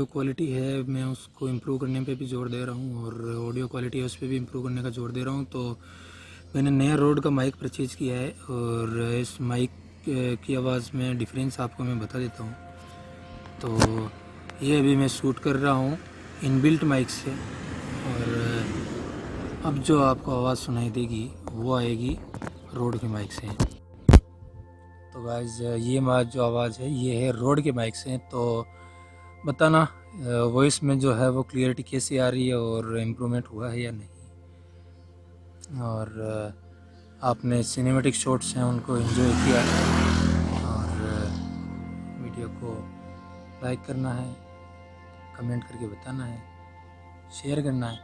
Video quality है मैं उसको इम्प्रूव करने पे भी जोर दे रहा हूँ, और ऑडियो क्वालिटी है उस पर भी इम्प्रूव करने का जोर दे रहा हूँ। तो मैंने नया रोड का माइक परचेज़ किया है, और इस माइक की आवाज़ में डिफरेंस आपको मैं बता देता हूँ। तो ये अभी मैं शूट कर रहा हूँ इनबिल्ट माइक से, और अब जो आपको आवाज़ सुनाई देगी वो आएगी रोड के माइक से। तो गाइस ये जो आवाज़ है ये है रोड के माइक से। तो बताना वॉइस में जो है वो क्लियरिटी कैसी आ रही है, और इम्प्रूवमेंट हुआ है या नहीं, और आपने सिनेमैटिक शॉट्स हैं उनको एंजॉय किया है। और वीडियो को लाइक करना है, कमेंट करके बताना है, शेयर करना है।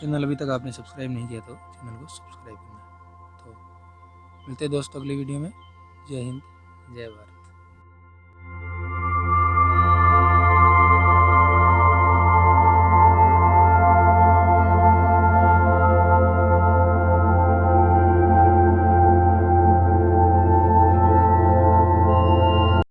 चैनल अभी तक आपने सब्सक्राइब नहीं किया तो चैनल को सब्सक्राइब करना है। तो मिलते हैं दोस्तों अगली वीडियो में। जय हिंद, जय भारत।